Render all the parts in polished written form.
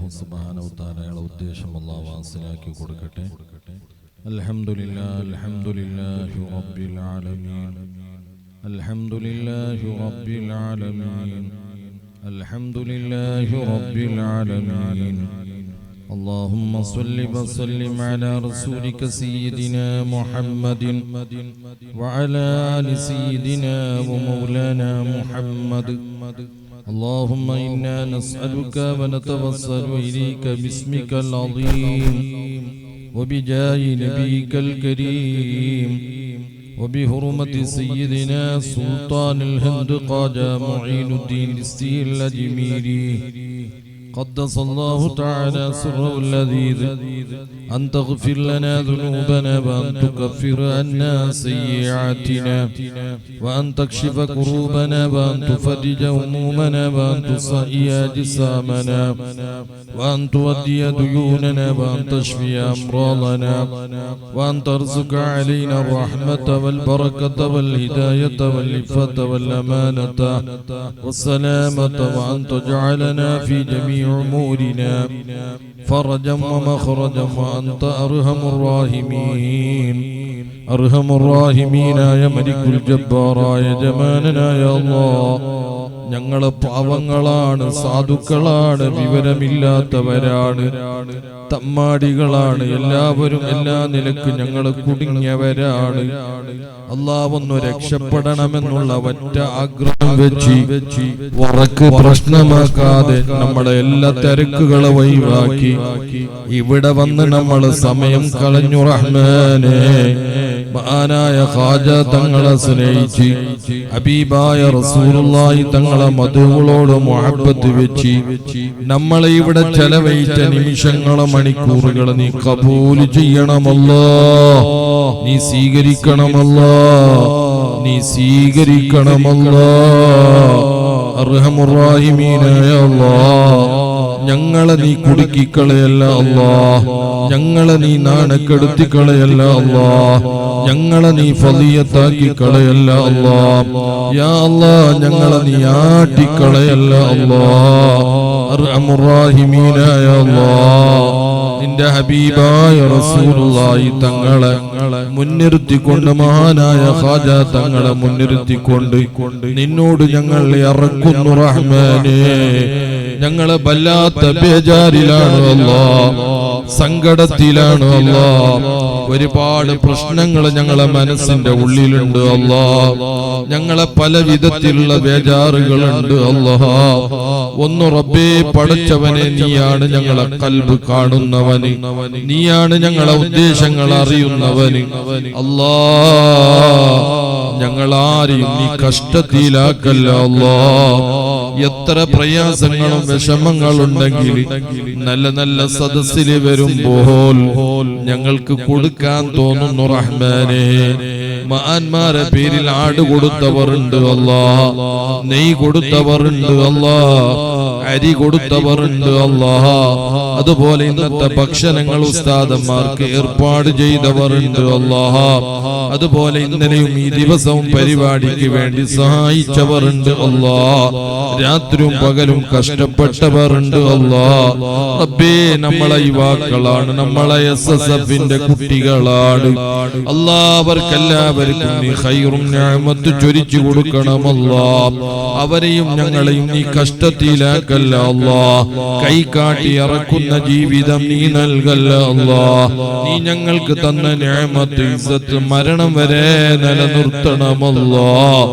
അല്ലാഹു സുബ്ഹാനഹു തആലയുടെ ഉദ്ദേശം അല്ലാഹു വാസിലാക്കി കൊടുക്കട്ടെ. അൽഹംദുലില്ലാഹി അൽഹംദുലില്ലാഹി റബ്ബിൽ ആലമീൻ അൽഹംദുലില്ലാഹി റബ്ബിൽ ആലമീൻ അൽഹംദുലില്ലാഹി റബ്ബിൽ ആലമീൻ. اللهم صل وسلم على رسولك سيدنا محمد وعلى آل سيدنا ومولانا محمد. اللهم إنا نسألك ونتوسل إليك باسمك العظيم وبجاه نبيك الكريم وبحرمة سيدنا سلطان الهند خواجة معين الدين السي الأجميري قدس الله تعالى سره اللذيذ أن تغفر لنا ذنوبنا وأن تكفر عنا سيئاتنا وأن تكشف كروبنا وأن تفرج همومنا وأن تصحي أجسامنا وأن تودي ديوننا وأن تشفي أمراضنا وأن ترزق علينا الرحمة والبركة والهداية والعفة والأمانة والسلامة وأن تجعلنا في جميع أمورنا فرجا ومخرجا وأنت أرحم الراحمين. أرحم الراحمين يا ملك الجبار يا جمالنا يا الله. ഞങ്ങള് പാവങ്ങളാണ്, സാധുക്കളാണ്, വിവരമില്ലാത്തവരാണ്, തമ്മാടികളാണ്, എല്ലാവരും എല്ലാ നിലക്കും ഞങ്ങൾ കുടുങ്ങിയവരാണ്. അല്ലാഹ് ഒന്ന് രക്ഷപ്പെടണമെന്നുള്ള ഒറ്റ ആഗ്രഹം വെച്ച് വറക്ക് പ്രശ്നമാക്കാതെ നമ്മളെ എല്ലാ തിരക്കുകളെ ഒഴിവാക്കി ഇവിടെ വന്ന് നമ്മൾ സമയം കളഞ്ഞു. റഹ്മാനേ, മഹാനായ ഖാജ തങ്ങളെ സ്നേഹിച്ച് ഹബീബായ റസൂലുള്ളാഹി തങ്ങളെ മദൂകളോട് മുഹബ്ബത്ത് വെച്ച് നമ്മളെ ഇവിടെ ചെലവഴിച്ച നിമിഷങ്ങളെ മണിക്കൂറുകൾ നീ കബൂൽ ചെയ്യണമല്ലോ, നീ സ്വീകരിക്കണമല്ലോ, നീ സ്വീകരിക്കണമല്ലോ. അർഹമുർ റഹീമീനായ അല്ലാഹ്, ഞങ്ങളെ നീ കുടുക്കിക്കളയല്ല അല്ലാഹ്, ഞങ്ങളെ നീ നാണക്കെടുത്തിക്കളയല്ല അല്ലാഹ്, ഞങ്ങളെ നീ ഫളിയത്താക്കി കളയല്ല അല്ലാഹ്. യാ അല്ലാഹ്, ഞങ്ങളെ നീ ആട്ടിക്കളയല്ല അല്ലാഹ്. അർഹമുർ റഹീമീനായ അല്ലാഹ്, നിന്റെ ഹബീബായ റസൂലുള്ളാഹി തങ്ങളെ മുൻനിർത്തിക്കൊണ്ട്, മഹാനായ ഖാജ തങ്ങളെ മുൻനിർത്തിക്കൊണ്ട് നിന്നോട് ഞങ്ങൾ ഇറക്കുന്നു റഹ്മാനേ. ഞങ്ങളെ വല്ലാത്ത ബേജാറിലാണ് അല്ലാഹ്, സങ്കടത്തിലാണ് അല്ലാഹ്. ഒരുപാട് പ്രശ്നങ്ങൾ ഞങ്ങളെ മനസ്സിന്റെ ഉള്ളിലുണ്ട് അല്ലാഹ്. ഞങ്ങളെ പല വിധത്തിലുള്ള ബേജാറുകളുണ്ട് അല്ലാഹ്. ഒന്ന് റബ്ബേ പടച്ചവനെ, നീയാണ് ഞങ്ങളെ ഖൽബ് കാണുന്നവന്, നീയാണ് ഞങ്ങളെ ഉദ്ദേശങ്ങൾ അറിയുന്നവന് അല്ലാഹ്. ഞങ്ങളാരെയും നീ കഷ്ടത്തിലാക്കല്ല അല്ലാഹ്. എത്ര പ്രയാസങ്ങളും വിഷമങ്ങളുണ്ടെങ്കിൽ നല്ല നല്ല സദസ്സിൽ വരുമ്പോൾ ഞങ്ങൾക്ക് കൊടുക്കാൻ തോന്നുന്നു റഹ്മാനേ. മഹാന്മാരെ പേരിൽ ആട് കൊടുത്തവരുണ്ട് അല്ലാഹ്, നെയ് കൊടുത്തവരുണ്ട് അല്ലാഹ്, അരി കൊടുത്തവരുണ്ട് അല്ലാഹ്. അതുപോലെ ഇന്നത്തെ ഭക്ഷണങ്ങൾ ഉസ്താദന്മാർക്ക് ഏർപ്പാട് ചെയ്തവരുണ്ട് അല്ലാഹ്. അതുപോലെ ഇന്നലെയും ഈ ദിവസവും പരിപാടിക്ക് വേണ്ടി സഹായിച്ചവരുണ്ട് അല്ലാഹ്. രാത്രിയും പകലും കഷ്ടപ്പെട്ടവരുണ്ട് അല്ലാഹ്. റബ്ബേ, നമ്മളെ യുവാക്കളാണ്, നമ്മളെ SSFന്റെ കുട്ടികളാണ് അല്ലാഹ്. അവർക്കെല്ലാവർക്കും നീ ഖൈറും നിഅമത്ത് ചൊരിച്ചു കൊടുക്കണം അല്ലാഹ്. അവരെയും ഞങ്ങളെയും നീ കഷ്ടത്തിലാക്കല്ല അല്ലാഹ്. കൈ കാട്ടി ഇറക്കുന്ന ജീവിതം നീ നൽകല്ല അല്ലാഹ്. നീ ഞങ്ങൾക്ക് തന്ന നിഅമത്ത് ഇസ്സത്ത് മരണം വരെ നിലനിർത്തണം അല്ലാഹ്.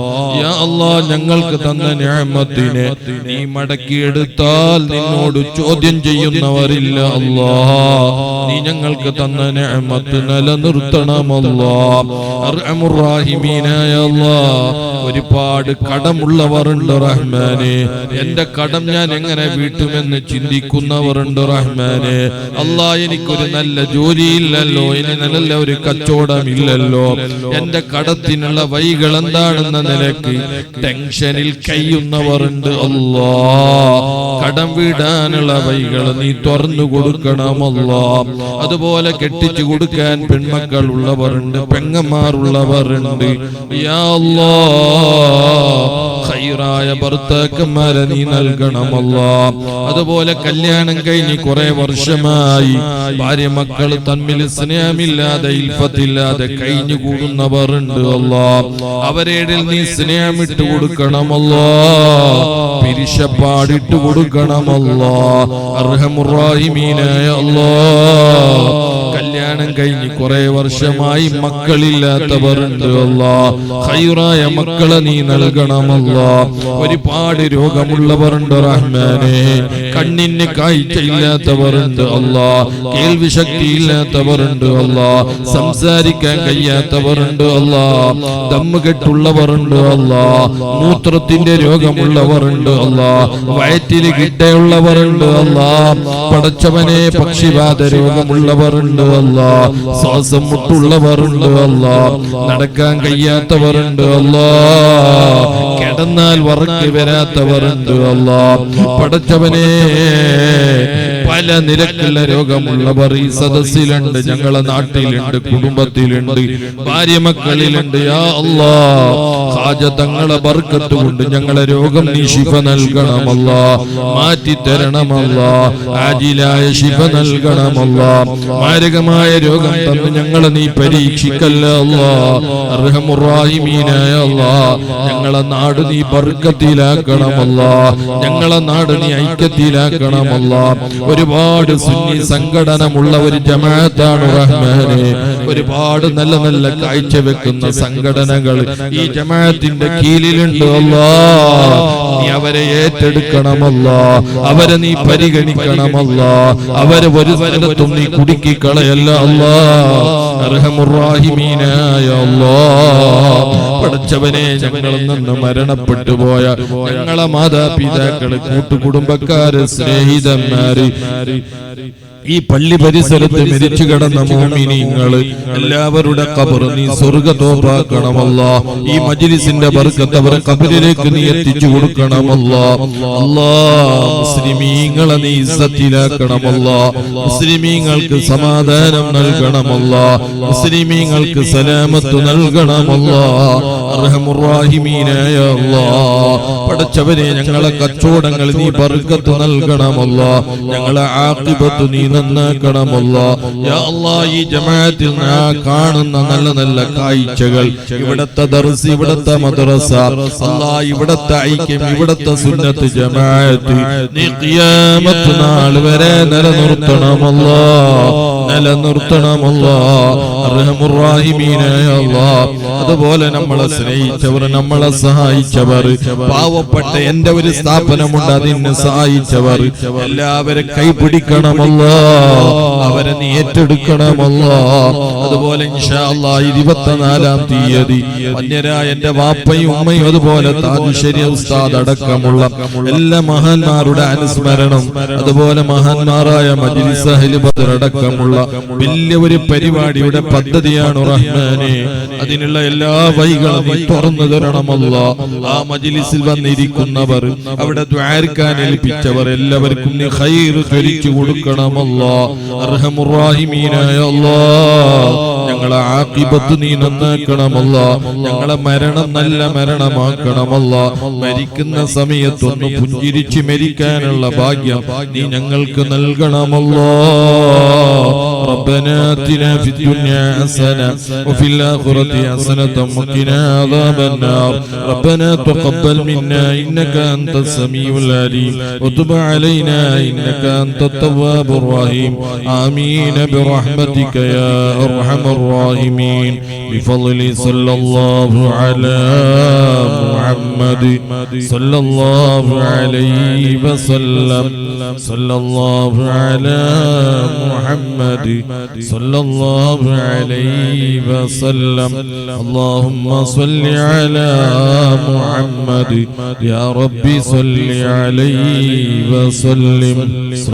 യാ അല്ലാഹ്, ഞങ്ങൾക്ക് തന്ന നിഅമത്തിനെ നീ മടക്കിയെടുത്താൽ നിന്നോട് ചോദ്യം ചെയ്യുന്നവരില്ല അല്ലാഹ്. നീ ഞങ്ങൾക്ക് തന്ന നിഅമത്ത് നിലനിർത്തണം അല്ലാഹ്. അർഹമുർ റഹീമീനായ അല്ലാഹ്, ഒരുപാട് കടമുള്ളവരുണ്ട് റഹ്മാനേ. എന്റെ കടം ഞാൻ എങ്ങനെ വീട്ടുമെന്ന് ചിന്തിക്കുന്നവരുണ്ട് റഹ്മാനേ. അല്ലാഹ്, എനിക്കൊരു നല്ല ജോലിയില്ലല്ലോ, ഇനി നല്ല ഒരു കച്ചവടമില്ലല്ലോ, എന്റെ കടത്തിനുള്ള വഴികൾ എന്താണെന്ന നിലക്ക് ടെൻഷനിൽ കഴിയുന്നവരുണ്ട് അല്ലാഹ്. കടം വീടാനുള്ള വഴികൾ നീ തുറന്നു കൊടുക്കണം അല്ലാഹ്. അതുപോലെ കെട്ടിച്ചു കൊടുക്കാൻ പെൺമക്കൾ ഉള്ളവരുണ്ട്, പെങ്ങന്മാരുള്ളവരുണ്ട്. യാ അല്ലാഹ്, ഖൈറായ ഭർത്താക്കന്മാരെ നീ നൽകണമല്ലാ. അതുപോലെ കല്യാണം കഴിഞ്ഞ് കുറെ വർഷമായി ഭാര്യ മക്കൾ തമ്മിൽ സ്നേഹമില്ലാതെ ഇൽഫത്തില്ലാതെ കഴിഞ്ഞു കൂടുന്നവരുണ്ട് അല്ലാ. അവരേടിൽ നീ സ്നേഹമിട്ട് കൊടുക്കണമല്ലാ, പിരിശപ്പാടിട്ട് കൊടുക്കണമല്ലാ. അർഹമുർ റഹീമീനായ അല്ലാ, കല്യാണം കഴിഞ്ഞ് കുറെ വർഷമായി മക്കളില്ലാത്തവരുണ്ട് അല്ലാ. ഖൈറായ മക്കളെ നീ നൽകണമല്ലാ. ഒരുപാട് രോഗമുള്ളവരുണ്ട് റഹ്മാനേ. കണ്ണിന് കാഴ്ചയില്ലാത്തവരുണ്ട് അല്ലാ, കേൾവി ശക്തി ഇല്ലാത്തവരുണ്ട് അല്ലാ, സംസാരിക്കാൻ കഴിയാത്തവരുണ്ട് അല്ലാ, ദമ്മുകെട്ടുള്ളവരുണ്ട് അല്ലാ, മൂത്രത്തിന്റെ രോഗമുള്ളവരുണ്ട് അല്ലാ, വയറ്റിൽ ഗിഡയുള്ളവരുണ്ട് അല്ലാ, പടച്ചവനെ പക്ഷിവാത രോഗമുള്ളവരുണ്ട് അല്ലാ, ശ്വാസം മുട്ടുള്ളവരുണ്ട് അല്ലാ, നടക്കാൻ കഴിയാത്തവരുണ്ട് അല്ലാ, കിടന്നാൽ വറക്ക് വരാത്തവരുണ്ട് അല്ലാ. പടച്ചവനെ പല നിരക്കുള്ള രോഗമുള്ളവർ ഈ സദസ്സിലുണ്ട്, ഞങ്ങളെ നാട്ടിലുണ്ട്, കുടുംബത്തിലുണ്ട്, ഭാര്യ മക്കളിലുണ്ട്. യാ അല്ലാ, ഹാജതങ്ങളെ ബർക്കത്ത് കൊണ്ട് ഞങ്ങളെ രോഗം നീ ശിഫ നൽകണമല്ലാ, മാറ്റി തരണമല്ലാ, ആജിലായ ശിഫ നൽകണമല്ലാ. മാരകമായ രോഗം തന്ന് ഞങ്ങളെ നീ പരീക്ഷിക്കല്ല അല്ലാ. അർഹമുർ റഹീമീനായ അല്ലാ, ഞങ്ങളെ നാട് നീ ബർക്കത്തിലാക്കണമല്ലാ, ഞങ്ങളെ നാട് നീ ഐക്യത്തിലാക്കണമല്ലാ. ഒരുപാട് സുന്നി സംഘടനമുള്ള ഒരു ജമാഅത്താണ് റഹ്മാനെ. ഒരുപാട് നല്ല നല്ല കാഴ്ച വെക്കുന്ന സംഘടനകൾ ഈ ജമാഅത്തിന്റെ കീഴിലുണ്ട് അല്ലാ. നീ അവരെ ഏറ്റെടുക്കണമല്ലാ, അവരെ നീ പരിഗണിക്കണമല്ലാ, അവരെ ഒരു സ്ഥലത്തും നീ കുടുക്കി കളയല്ല അല്ലാ. അർഹമുർ റഹീമീനായ അല്ലാ, പടച്ചവനെ ഞങ്ങളിൽ നിന്ന് മരണപ്പെട്ടു പോയ ഞങ്ങളെ മാതാപിതാക്കള്, കൂട്ടുകുടുംബക്കാര്, സ്നേഹിതന്മാര്, ഈ പള്ളി പരിസരത്ത് മരിച്ചു കിടന്ന മോമിനീങ്ങള് എല്ലാവരുടെ ഖബർ നീ സ്വർഗ്ഗതോപ്പാക്കണമല്ലാ. ഈ മജ്ലിസിന്റെ ബർക്കത്ത് അവരെ ഖബറിലേക്ക് നീ എത്തിച്ചു കൊടുക്കണമല്ലാ. അല്ലാ, മുസ്ലിമീങ്ങളെ നീ ഇസ്സത്തിലാക്കണമല്ലാ, മുസ്ലിമീങ്ങൾക്ക് സമാധാനം നൽകണമല്ലാ, മുസ്ലിമീങ്ങൾക്ക് സലാമത്ത് നൽകണമല്ലാ. അർഹമുർ റഹീമീനായ അല്ലാ, പടച്ചവനെ ഞങ്ങളെ കച്ചവടങ്ങൾ നീ ബർക്കത്ത് നൽകണമല്ലാ, ഞങ്ങളെ ആഖിബത്ത് നീ നന്നാക്കണമല്ലാ. യാ അല്ലാഹ്, ഈ ജമാഅത്തിൽ കാണുന്ന നല്ല നല്ല കാഴ്ചകൾ, ഇവിടത്തെ ദർസ്, ഇവിടത്തെ മദ്രസ, അല്ലാഹ് ഇവിടത്തെ ഐക്യം, ഇവിടത്തെ സുന്നത്ത് ജമാഅത്ത് നീ ഖിയാമത്ത് നാൾ വരെ നിലനിർത്തണമല്ലാ, നിലനിർത്തണമല്ലാ. അർഹമുർ റഹീമീനായ അല്ലാഹ്, അതുപോലെ നമ്മളെ സ്നേഹിച്ചവർ, നമ്മളെ സഹായിച്ചവർ, പാവപ്പെട്ട എന്റെ ഒരു സ്ഥാപനമുണ്ട് അതിനെ സഹായിച്ചവർ എല്ലാവരും കൈപിടിക്കണമല്ലാ, അവരെ നീ ഏറ്റെടുക്കണമല്ലാ. അതുപോലെ ഇൻഷാ അല്ലാഹ് 24-ാം തീയതി അന്യരായ എന്റെ വാപ്പയും ഉമ്മയും അതുപോലെ താജുശ്ശേരി ഉസ്താദ് അടക്കമുള്ള എല്ലാ മഹാന്മാരുടെ അനുസ്മരണം, അതുപോലെ മഹാന്മാരായ മജ്ലിസ് അഹ്ലു ബദർ അടക്കമുള്ള വലിയ ഒരു പരിപാടിയുടെ പദ്ധതിയാണ് റഹ്മാനെ. അതിനുള്ള എല്ലാ വഴികളും നീ തുറന്നു തരണമല്ലാ. ആ മജ്ലിസിൽ വന്നിരിക്കുന്നവർ, അവിടെ ദുആർക്കാൻ ഏൽപ്പിച്ചവർ എല്ലാവർക്കും നീ ഖൈർ ധരിച്ചു കൊടുക്കണമല്ലാ. അർഹമുർ റഹീമീനായ അല്ലാ, ഞങ്ങളെ ആഖിബത്ത് നീ നന്നാക്കണമല്ലാ, ഞങ്ങളെ മരണം നല്ല മരണമാക്കണമല്ലാ. മരിക്കുന്ന സമയത്തൊന്ന് പുഞ്ചിരിച്ച് മരിക്കാനുള്ള ഭാഗ്യം നീ ഞങ്ങൾക്ക് നൽകണമല്ലാ. ربنا آتنا في الدنيا حسنة وفي الآخرة حسنة وقنا عذاب النار. ربنا تقبل منا إنك أنت السميع العليم وتب علينا إنك أنت التواب الرحيم. آمين برحمتك يا أرحم الراحمين. بفضل صلى الله على محمد صلى الله عليه وسلم. صلى الله على محمد صلى الله عليه وسلم. اللهم صل على محمد يا ربي صل عليه وسلم.